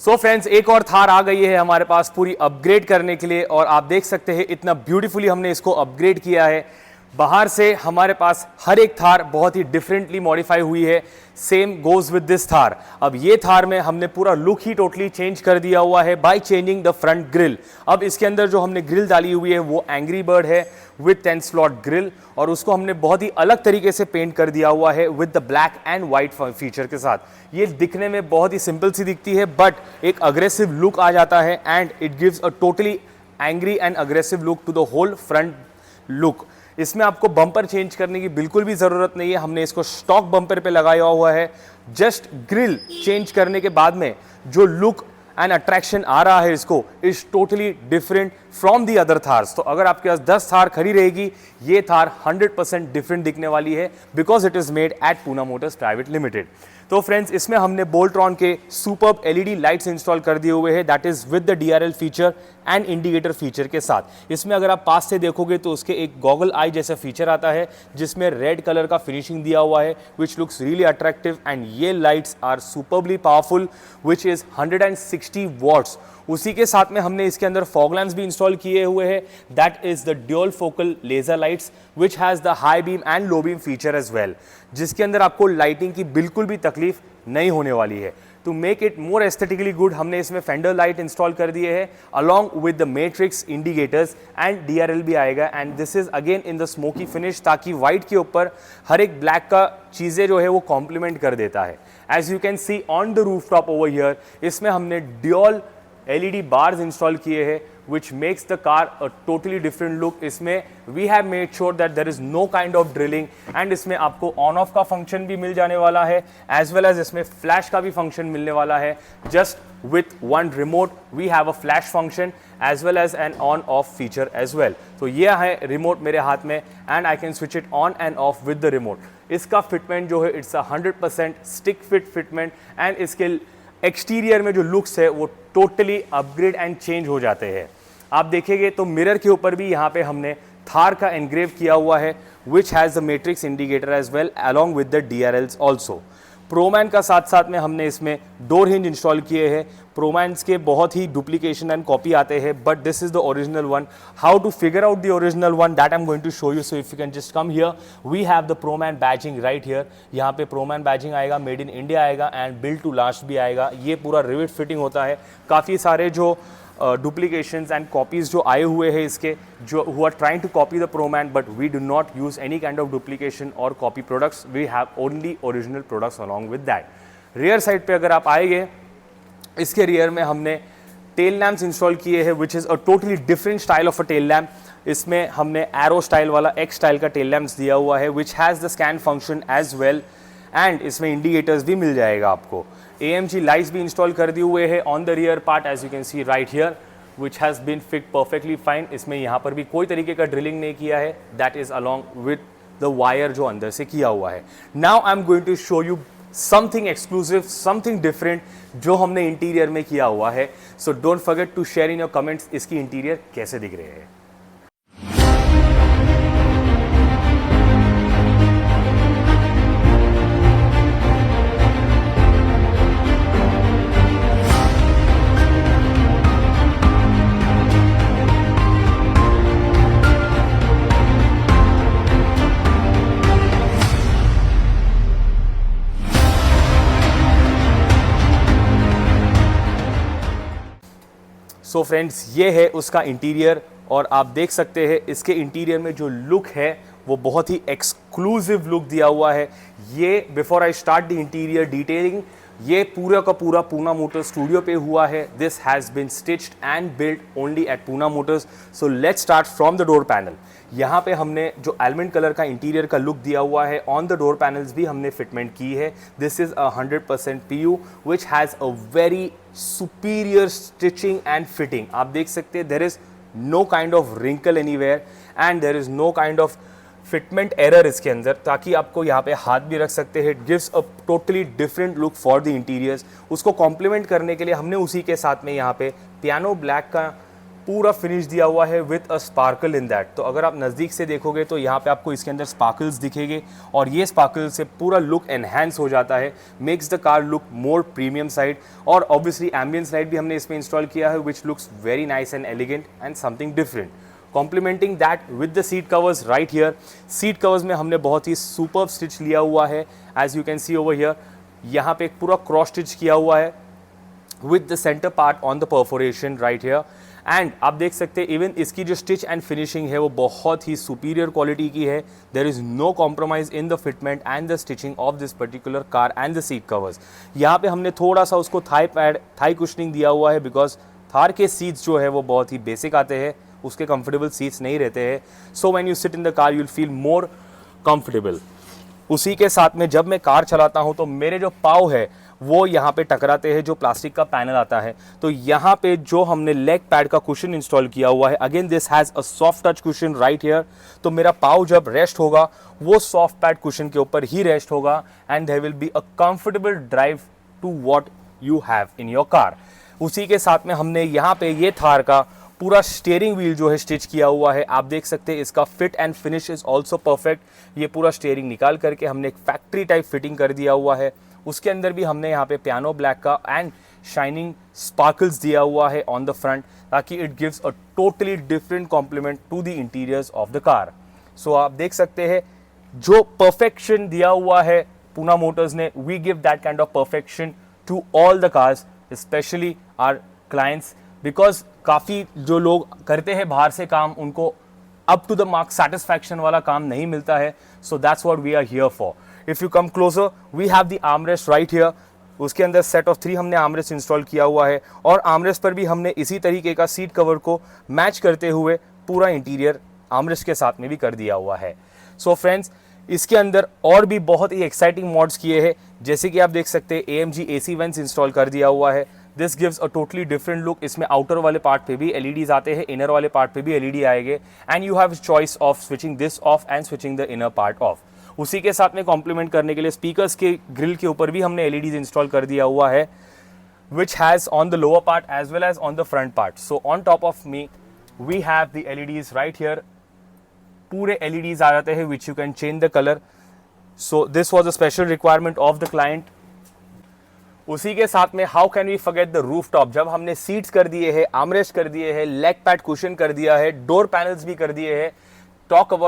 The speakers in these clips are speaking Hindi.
सो फ्रेंड्स, एक और थार आ गई है हमारे पास पूरी अपग्रेड करने के लिए और आप देख सकते हैं इतना ब्यूटीफुली हमने इसको अपग्रेड किया है। बाहर से हमारे पास हर एक थार बहुत ही डिफरेंटली मॉडिफाई हुई है। Same goes with this Thar. अब ये थार में हमने पूरा लुक ही टोटली चेंज कर दिया हुआ है by changing the front grille. अब इसके अंदर जो हमने ग्रिल डाली हुई है वो एंग्री बर्ड है विद 10 स्लॉट ग्रिल और उसको हमने बहुत ही अलग तरीके से पेंट कर दिया हुआ है with the black and white feature के साथ। ये दिखने में बहुत ही सिंपल सी दिखती है बट एक अग्रेसिव लुक आ जाता है and it gives a totally angry and aggressive look to the whole front look. इसमें आपको बम्पर चेंज करने की बिल्कुल भी ज़रूरत नहीं है, हमने इसको स्टॉक बम्पर पे लगाया हुआ है। जस्ट ग्रिल चेंज करने के बाद में जो लुक एंड अट्रैक्शन आ रहा है इसको is totally different from the other थार्स। तो अगर आपके पास 10 थार खड़ी रहेगी, ये थार 100% डिफरेंट दिखने वाली है because it is made at Poona Motors private limited. तो फ्रेंड्स, इसमें हमने बोल्ट्रॉन के सुपर्ब एलईडी लाइट्स इंस्टॉल कर दिए हुए हैं that is with the DRL feature and indicator feature के साथ। इसमें अगर आप पास से देखोगे तो उसके एक गॉगल आई जैसा फीचर आता है जिसमें रेड कलर का फिनिशिंग दिया हुआ है which looks really attractive and ये lights are superbly powerful which is 160 watts. उसी के साथ में हमने इसके अंदर फॉग लैंप्स भी इंस्टॉल किए हुए हैं that is the dual focal laser lights which has the high beam and low beam feature as well, जिसके अंदर आपको लाइटिंग की बिल्कुल भी तकलीफ नहीं होने वाली है। To make it more aesthetically good हमने इसमें फेंडर लाइट इंस्टॉल कर दिए हैं along with the matrix indicators and DRL भी आएगा and this is again in the smoky finish ताकि व्हाइट के ऊपर हर एक ब्लैक का चीज़ें जो है वो कॉम्प्लीमेंट कर देता है। As you can see on the roof top over here इसमें हमने ड्यूल एलईडी बार्स इंस्टॉल किए हैं which makes the car a totally different look। इसमें we have made sure that there is no kind of drilling and इसमें आपको ऑन ऑफ का फंक्शन भी मिल जाने वाला है as well as इसमें फ्लैश का भी फंक्शन मिलने वाला है। just with one remote we have a flash function as well as an on off feature as well। तो ये है रिमोट मेरे हाथ में and I can switch it on and off with the remote। इसका फिटमेंट जो है it's a 100% stick fit fitment and इसके एक्सटीरियर में जो लुक्स है वो टोटली अपग्रेड एंड चेंज हो जाते हैं। आप देखेंगे तो मिरर के ऊपर भी यहाँ पे हमने थार का एनग्रेव किया हुआ है which has the matrix indicator as well along with the DRLs also. Proman का साथ साथ में हमने इसमें डोर हिंज इंस्टॉल किए हैं। प्रोमैन्स के बहुत ही डुप्लीकेशन एंड कॉपी आते हैं but this is the original one. How to figure out the original one that I am going to show you. So if you can just come here we have the Proman badging right here. यहाँ पे प्रोमैन बैजिंग आएगा, मेड इन इंडिया आएगा एंड बिल्ड टू लास्ट भी आएगा। ये पूरा रिविट फिटिंग होता है। काफ़ी सारे जो duplications and copies जो आए हुए हैं इसके जो who are trying to copy the Proman but we do not use any kind of duplication or copy products, we have only original products along with that। rear side पे अगर आप आएंगे इसके rear में हमने tail lamps इंस्टॉल किए हैं which is a totally different style of a tail lamp। इसमें हमने arrow style वाला X style का tail lamps दिया हुआ है which has the scan function as well and इसमें इंडिकेटर्स भी मिल जाएगा आपको। AMG लाइट्स भी इंस्टॉल कर दिए हुए हैं on the rear part as you can see right here which has been fit perfectly fine. इसमें यहाँ पर भी कोई तरीके का ड्रिलिंग नहीं किया है that is along with the wire जो अंदर से किया हुआ है। Now I am going to show you something exclusive, something different जो हमने इंटीरियर में किया हुआ है। So don't forget to share in your comments इसकी इंटीरियर कैसे दिख रहे हैं। सो फ्रेंड्स, ये है उसका इंटीरियर और आप देख सकते हैं इसके इंटीरियर में जो लुक है वो बहुत ही एक्सक्लूसिव लुक दिया हुआ है। ये before I start the interior detailing ये पूरा का पूरा पूना मोटर्स स्टूडियो पे हुआ है। This has been stitched and built only at Poona motors. So let's start from the door panel. यहाँ पे हमने जो आलमंड कलर का इंटीरियर का लुक दिया हुआ है ऑन द डोर पैनल्स भी हमने फिटमेंट की है। This is 100% PU which has a very superior stitching and fitting. आप देख सकते हैं there is no kind of wrinkle anywhere and there is no kind of fitment error इसके अंदर, ताकि आपको यहाँ पे हाथ भी रख सकते हैं। It gives a totally different look for the interiors. उसको कॉम्प्लीमेंट करने के लिए हमने उसी के साथ में यहाँ पे पियानो ब्लैक का पूरा फिनिश दिया हुआ है with a sparkle in that. तो अगर आप नज़दीक से देखोगे तो यहाँ पे आपको इसके अंदर स्पार्कल्स दिखेंगे और ये स्पार्कल से पूरा लुक एनहेंस हो जाता है, makes the car look more premium side. और ऑब्वियसली एम्बियंस लाइट भी हमने इसमें इंस्टॉल किया है which looks very nice and elegant and something different. Complementing that with the seat covers right here. Seat covers में हमने बहुत ही सुपर्ब स्टिच लिया हुआ है, as you can see over here. यहाँ पे एक पूरा क्रॉस स्टिच किया हुआ है with the center part on the perforation right here। And आप देख सकते हैं इवन इसकी जो स्टिच एंड फिनिशिंग है वो बहुत ही सुपीरियर क्वालिटी की है। There is no compromise in the fitment and the stitching of this particular car and the seat covers. यहाँ पे हमने थोड़ा सा उसको थाई कुशनिंग दिया हुआ है, बिकॉज थार के सीट्स जो है वो बहुत ही बेसिक आते हैं, उसके कंफर्टेबल सीट्स नहीं रहते हैं। So when you sit in the car you will feel more comfortable. उसी के साथ में जब मैं कार चलाता हूँ तो मेरे जो पाँव है वो यहाँ पे टकराते हैं, जो प्लास्टिक का पैनल आता है। तो यहाँ पे जो हमने लेग पैड का कुशन इंस्टॉल किया हुआ है, again this has a soft touch cushion right here. तो मेरा पाँव जब रेस्ट होगा वो सॉफ्ट पैड कुशन के ऊपर ही रेस्ट होगा and there will be a comfortable drive to what you have in your car. उसी के साथ में हमने यहाँ पे ये थार का पूरा स्टीयरिंग व्हील जो है स्टिच किया हुआ है। आप देख सकते हैं इसका fit and finish is also perfect. ये पूरा स्टीयरिंग निकाल करके हमने एक फैक्ट्री टाइप फिटिंग कर दिया हुआ है। उसके अंदर भी हमने यहाँ पे पियानो ब्लैक का एंड शाइनिंग स्पार्कल्स दिया हुआ है ऑन द फ्रंट, ताकि it gives a totally different compliment to the interiors of the car. So आप देख सकते हैं जो परफेक्शन दिया हुआ है पूना मोटर्स ने, we give that kind of perfection to all the cars, specially our clients, because काफ़ी जो लोग करते हैं बाहर से काम, उनको up to the mark satisfaction वाला काम नहीं मिलता है। So that's what we are here for. If you come closer we have the armrest right here. उसके अंदर सेट ऑफ 3 हमने आर्मरेस्ट इंस्टॉल किया हुआ है और आर्मरेस्ट पर भी हमने इसी तरीके का सीट कवर को मैच करते हुए पूरा इंटीरियर आर्मरेस्ट के साथ में भी कर दिया हुआ है। सो फ्रेंड्स, इसके अंदर और भी बहुत ही एक्साइटिंग मॉड्स किए हैं, जैसे कि आप देख सकते हैं AMG AC वेंट्स इंस्टॉल कर दिया हुआ है। This gives a totally different look. इसमें आउटर वाले पार्ट पे भी LEDs आते हैं, इनर वाले पार्ट पे भी LED आएंगे and you have choice of switching this of and switching the inner part of. उसी के साथ में कॉम्प्लीमेंट करने के लिए स्पीकर्स के ग्रिल के ऊपर भी हमने LEDs इंस्टॉल कर दिया हुआ है, which has on the lower part as well as on the front part. So on top of me we have the LEDs right here. पूरे LEDs आ जाते हैं which you can change the color. So this was a special requirement of the client. उसी के साथ में how can we forget the roof top. जब हमने सीट्स कर दिए हैं, आर्मरेस्ट कर दिए हैं, लेग पैड कुशन कर दिया है, डोर पैनल्स भी कर दिए हैं,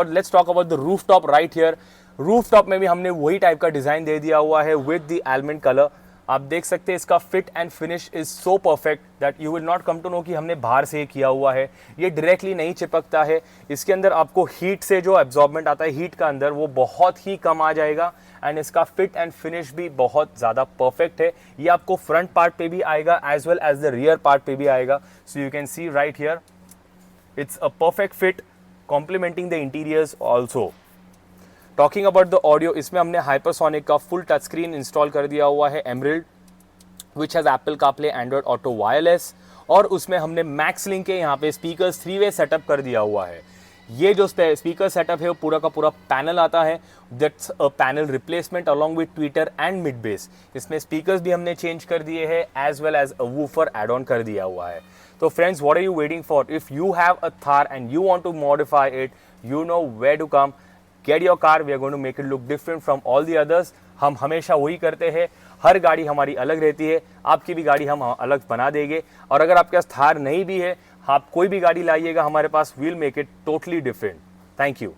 let's talk about the roof top right here. Roof top में भी हमने वही टाइप का डिजाइन दे दिया हुआ है विद द एलमेंट कलर। आप देख सकते हैं इसका fit and finish is so perfect that you will not come to know कि हमने बाहर से किया हुआ है। ये डायरेक्टली नहीं चिपकता है, इसके अंदर आपको हीट से जो एब्जॉर्बमेंट आता है हीट का अंदर, वो बहुत ही कम आ जाएगा एंड इसका फिट एंड फिनिश भी बहुत ज़्यादा परफेक्ट है। ये आपको फ्रंट पार्ट पे भी आएगा as well as the rear part पे भी आएगा। So you can see right here it's a perfect fit complementing the interiors also. Talking about the audio, इसमें हमने हाइपरसोनिक का फुल टच स्क्रीन इंस्टॉल कर दिया हुआ है emerald, which has Apple CarPlay, Android auto wireless, और उसमें हमने मैक्स लिंक के यहाँ पे स्पीकर्स 3-वे सेटअप कर दिया हुआ है। ये जो स्पीकर सेटअप है वो पूरा का पूरा पैनल आता है, that's a panel replacement along with tweeter and mid bass. इसमें स्पीकर्स भी हमने चेंज कर दिए हैं as well as a woofer add on कर दिया हुआ है। तो friends, what are you waiting for? If you have a Thar and you want to modify it, you know where to come, get your car, we are going to make it look different from all the others. हम हमेशा वही करते हैं, हर गाड़ी हमारी अलग रहती है, आपकी भी गाड़ी हम अलग बना देंगे। और अगर आपके पास थार नहीं भी है, आप कोई भी गाड़ी लाइएगा हमारे पास, we'll make it totally different. Thank you.